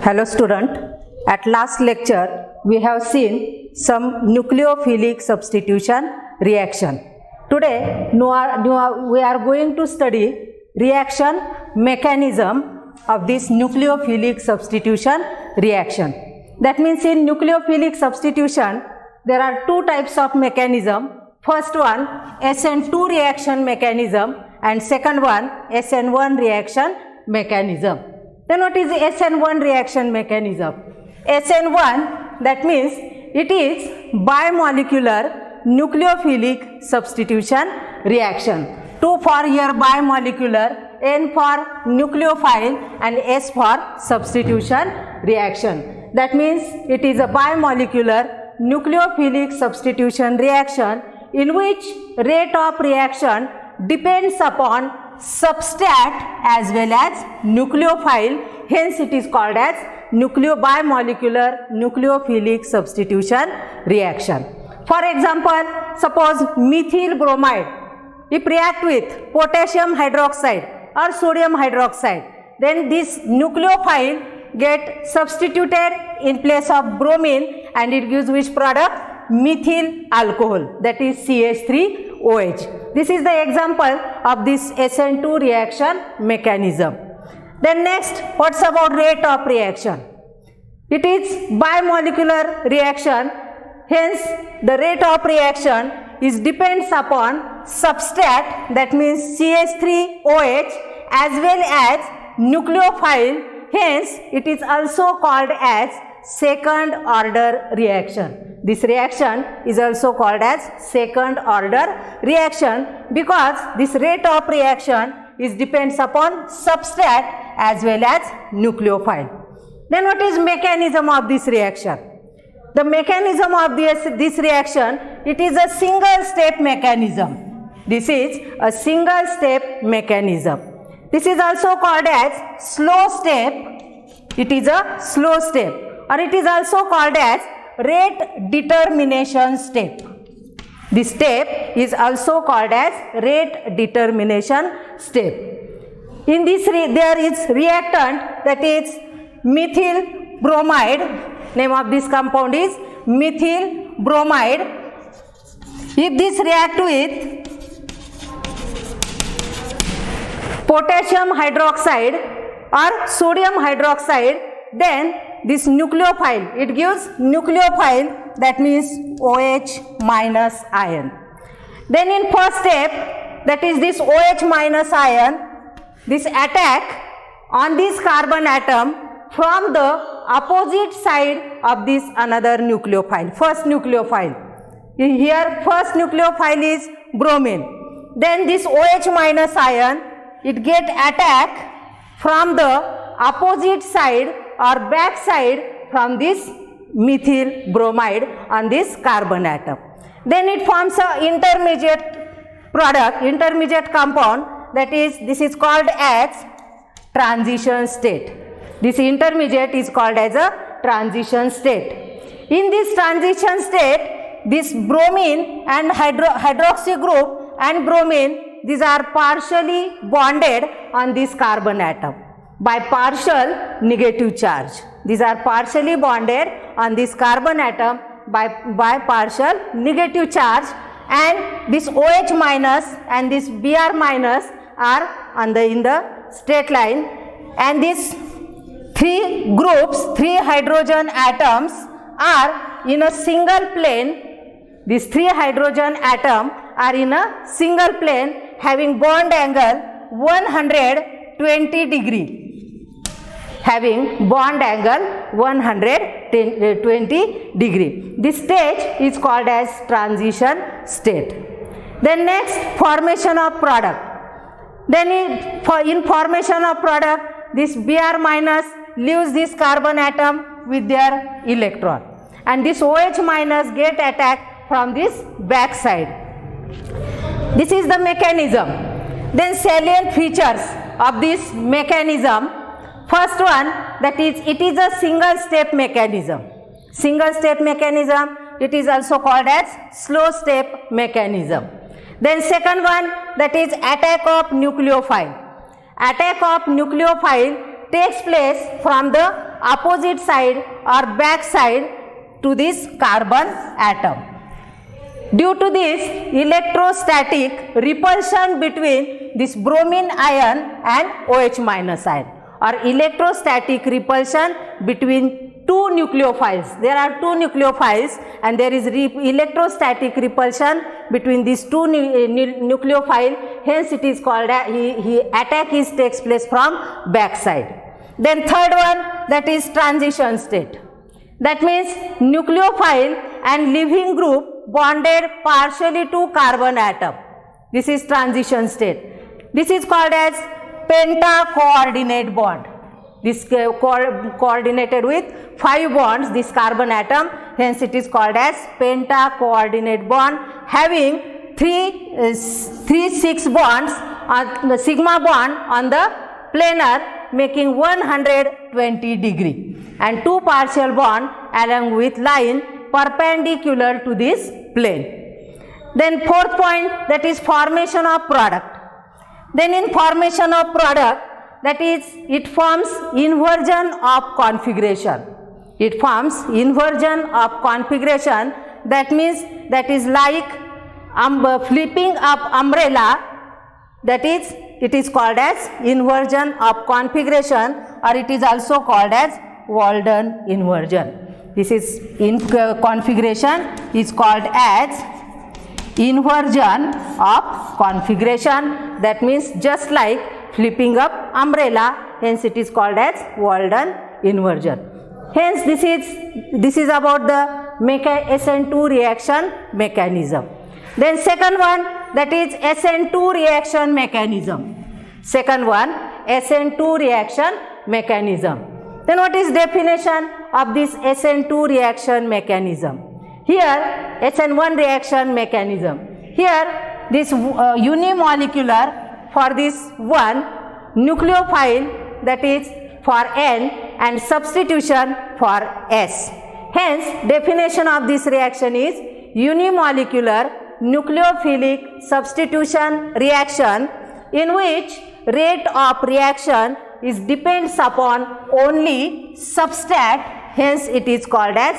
Hello student, at last lecture we have seen some nucleophilic substitution reaction. Today we are going to study reaction mechanism of this nucleophilic substitution reaction. That means in nucleophilic substitution there are two types of mechanism. First one SN2 reaction mechanism and second one SN1 reaction mechanism. Then what is the SN1 reaction mechanism? SN1, that means it is bimolecular nucleophilic substitution reaction. 2 for here bimolecular, N for nucleophile and S for substitution reaction. That means it is a bimolecular nucleophilic substitution reaction in which rate of reaction depends upon substrate as well as nucleophile, hence it is called as bimolecular nucleophilic substitution reaction. For example, suppose methyl bromide, if react with potassium hydroxide or sodium hydroxide, then this nucleophile get substituted in place of bromine and it gives which product? Methyl alcohol, that is CH3OH. This is the example of this SN2 reaction mechanism. Then next, what's about rate of reaction? It is bimolecular reaction, hence the rate of reaction is depends upon substrate, that means CH3OH as well as nucleophile, hence it is also called as second order reaction. This reaction is also called as second order reaction because this rate of reaction is depends upon substrate as well as nucleophile. Then what is mechanism of this reaction? The mechanism of this reaction, it is a single step mechanism. This is a single step mechanism. This is also called as slow step. It is a slow step, or it is also called as rate determination step. This step is also called as rate determination step. In this there is reactant, that is methyl bromide. Name of this compound is methyl bromide. If this react with potassium hydroxide or sodium hydroxide, then this nucleophile, it gives nucleophile, that means OH minus ion. Then in first step, that is this OH minus ion, this attack on this carbon atom from the opposite side of this another nucleophile, first nucleophile. Here first nucleophile is bromine. Then this OH minus ion, it get attack from the opposite side or back side from this methyl bromide on this carbon atom. Then it forms a intermediate product, intermediate compound, that is, this is called as transition state. This intermediate is called as a transition state. In this transition state, this bromine and hydroxy group and bromine, these are partially bonded on this carbon atom by partial negative charge. These are partially bonded on this carbon atom by partial negative charge, and this OH minus and this Br minus are on in the straight line, and these three groups, three hydrogen atoms are in a single plane. These three hydrogen atoms are in a single plane having bond angle 120 degree. Having bond angle 120 degree. This stage is called as transition state. Then next, formation of product. Then in formation of product, this Br minus leaves this carbon atom with their electron, and this OH minus get attacked from this back side. This is the mechanism. Then salient features of this mechanism. First one, that is, it is a single step mechanism. Single step mechanism, it is also called as slow step mechanism. Then second one, that is attack of nucleophile. Attack of nucleophile takes place from the opposite side or back side to this carbon atom. Due to this electrostatic repulsion between this bromine ion and OH minus ion, or electrostatic repulsion between two nucleophiles. There are two nucleophiles and there is electrostatic repulsion between these two nucleophiles. Hence it is called attack takes place from back side. Then third one, that is transition state. That means nucleophile and leaving group bonded partially to carbon atom. This is transition state. This is called as penta-coordinate bond. This coordinated with 5 bonds, this carbon atom, hence it is called as penta-coordinate bond, having 6 bonds on the sigma bond on the planar, making 120 degree, and 2 partial bond along with line perpendicular to this plane. Then fourth point, that is formation of product. Then in formation of product, that is, it forms inversion of configuration. It forms inversion of configuration. That means that is like flipping up umbrella. That is, it is called as inversion of configuration, or it is also called as Walden inversion. This is in configuration is called as inversion of configuration. That means just like flipping up umbrella, hence it is called as Walden inversion. Hence this is about the SN2 reaction mechanism. Then second one, that is SN2 reaction mechanism. Second one, SN2 reaction mechanism. Then what is definition of this SN2 reaction mechanism? Here SN1 reaction mechanism. Here this unimolecular for this one nucleophile, that is for N, and substitution for S. Hence definition of this reaction is unimolecular nucleophilic substitution reaction, in which rate of reaction is depends upon only substrate, hence it is called as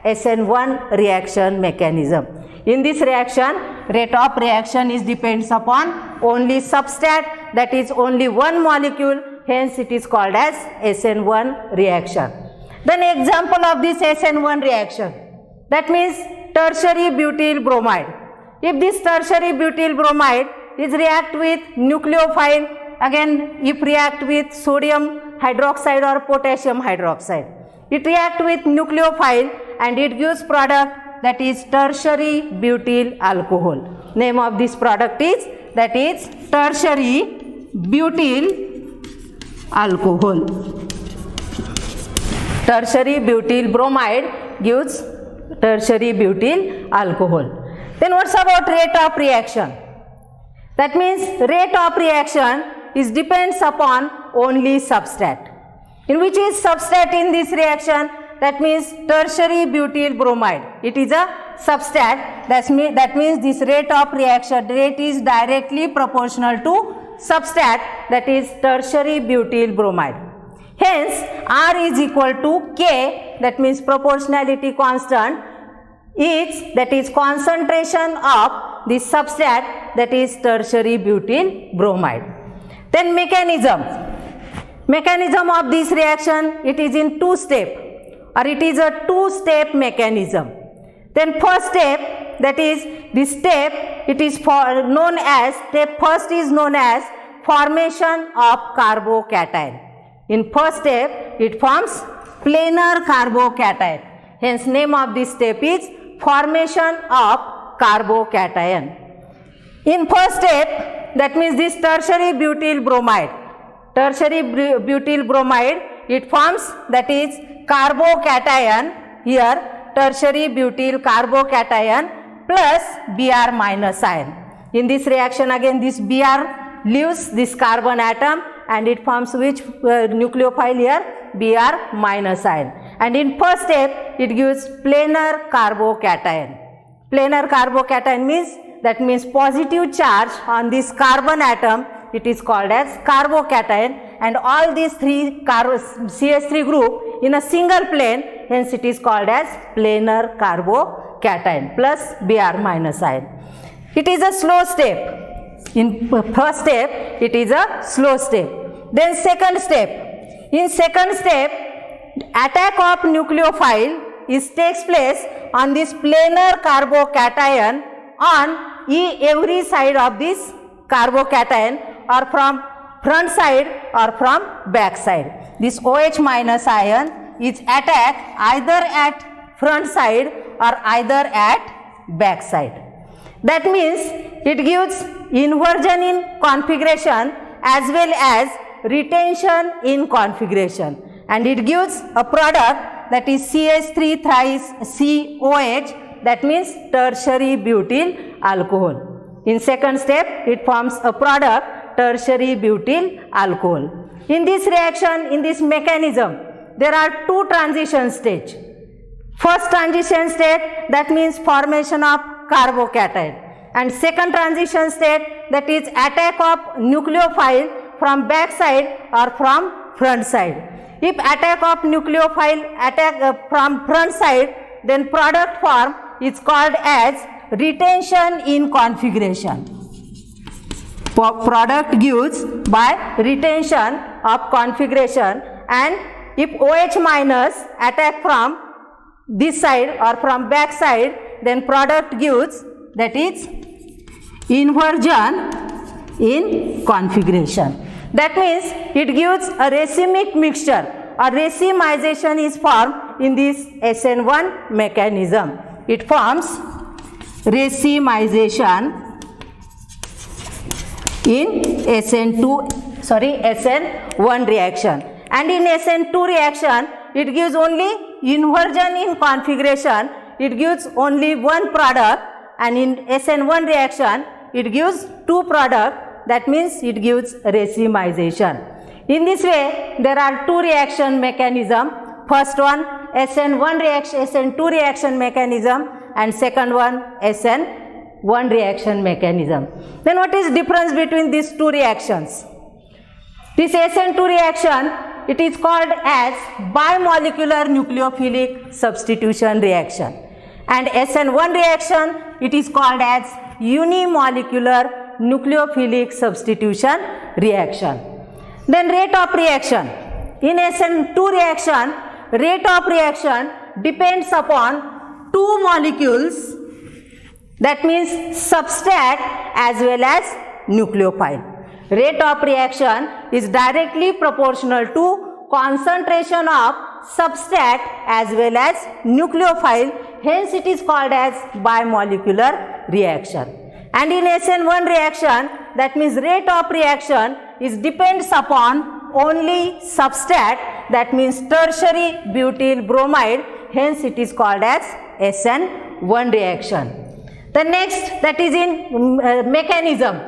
SN1 reaction mechanism. In this reaction, rate of reaction is depends upon only substrate, that is only one molecule, hence it is called as SN1 reaction. Then example of this SN1 reaction, that means tertiary butyl bromide. If this tertiary butyl bromide is react with nucleophile, again if react with sodium hydroxide or potassium hydroxide, it react with nucleophile and it gives product, that is tertiary butyl alcohol. Name of this product is, that is tertiary butyl alcohol. Tertiary butyl bromide gives tertiary butyl alcohol. Then what's about rate of reaction? That means rate of reaction is depends upon only substrate. In which is substrate in this reaction? That means tertiary butyl bromide. It is a substrate. That means this rate of reaction rate is directly proportional to substrate, that is tertiary butyl bromide. Hence R is equal to K, that means proportionality constant, is, that is concentration of the substrate, that is tertiary butyl bromide. Then mechanism of this reaction, it is in 2 steps, or it is a 2-step mechanism. Then first step, that is this step, it is known as, step first is known as formation of carbocation. In first step, it forms planar carbocation. Hence name of this step is formation of carbocation. In first step, that means this tertiary butyl bromide. Tertiary butyl bromide, it forms, that is carbocation, here tertiary butyl carbocation plus Br minus ion. In this reaction again this Br leaves this carbon atom and it forms which nucleophile here? Br minus ion. And in first step it gives planar carbocation. Planar carbocation means, that means positive charge on this carbon atom, it is called as carbocation, and all these 3 CH3 group in a single plane, hence it is called as planar carbocation plus Br minus ion. It is a slow step. In first step, it is a slow step. Then second step. In second step, attack of nucleophile takes place on this planar carbocation on every side of this carbocation, or from front side or from back side. This OH minus ion is attacked either at front side or either at back side. That means it gives inversion in configuration as well as retention in configuration, and it gives a product that is CH3 thrice COH, that means tertiary butyl alcohol. In second step, it forms a product tertiary butyl alcohol. In this reaction, in this mechanism, there are two transition stages. First transition state, that means formation of carbocation, and second transition state, that is attack of nucleophile from back side or from front side. If attack of nucleophile from front side, then product form is called as retention in configuration. Product gives by retention of configuration, and if OH minus attack from this side or from back side, then product gives, that is inversion in configuration. That means it gives a racemic mixture, or racemization is formed in this SN1 mechanism. It forms racemization in SN1 reaction, and in SN2 reaction it gives only inversion in configuration, it gives only one product, and in SN1 reaction it gives two products, that means it gives racemization. In this way, there are two reaction mechanism. First one SN1 reaction, SN2 reaction mechanism, and second one SN1 reaction mechanism. Then what is difference between these two reactions? This SN2 reaction, it is called as bimolecular nucleophilic substitution reaction, and SN1 reaction, it is called as unimolecular nucleophilic substitution reaction. Then rate of reaction. In SN2 reaction, rate of reaction depends upon two molecules, that means substrate as well as nucleophile. Rate of reaction is directly proportional to concentration of substrate as well as nucleophile, hence it is called as bimolecular reaction. And in SN1 reaction, that means rate of reaction is depends upon only substrate, that means tertiary butyl bromide, hence it is called as SN1 reaction. The next, that is in mechanism.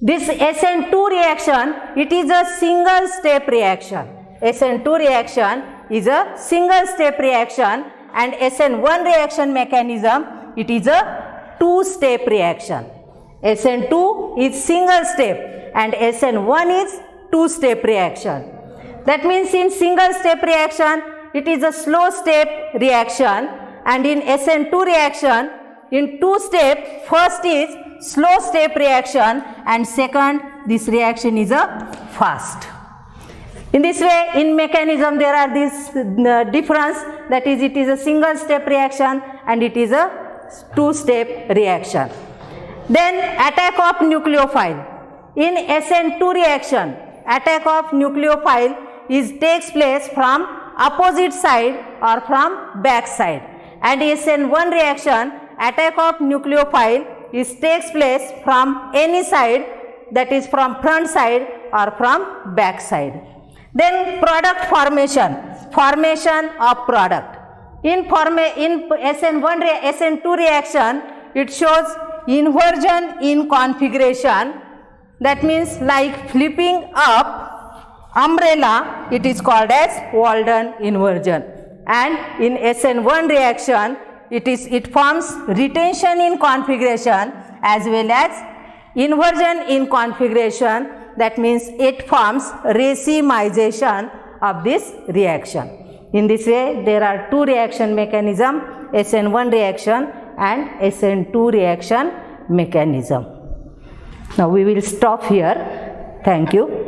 This SN2 reaction, it is a single step reaction. SN2 reaction is a single step reaction, and SN1 reaction mechanism, it is a two-step reaction. SN2 is single step and SN1 is two-step reaction. That means in single step reaction, it is a slow step reaction, and in SN2 reaction, in two step, first is slow step reaction and second, this reaction is a fast. In this way, in mechanism there are this difference, that is it is a single step reaction and it is a two-step reaction. Then attack of nucleophile. In SN2 reaction, attack of nucleophile takes place from opposite side or from back side, and SN1 reaction, attack of nucleophile takes place from any side, that is from front side or from back side. Then product formation of product. In SN2 reaction, it shows inversion in configuration, that means like flipping up umbrella, it is called as Walden inversion. And in SN1 reaction, it forms retention in configuration as well as inversion in configuration, that means it forms racemization of this reaction. In this way, there are two reaction mechanism, SN1 reaction and SN2 reaction mechanism. Now we will stop here. Thank you.